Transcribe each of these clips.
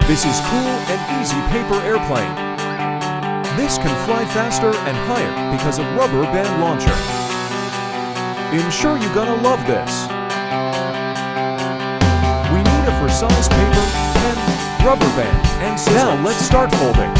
This is cool and easy paper airplane. This can fly faster and higher because of rubber band launcher. I'm sure you're gonna love this. We need a for-size paper, pen, rubber band, and scissors. Now let's start folding.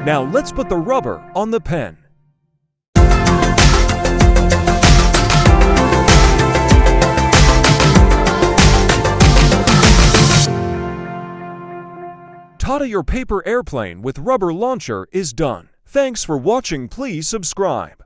Now let's put the rubber on the pen. Tata, your paper airplane with rubber launcher is done. Thanks for watching. Please subscribe.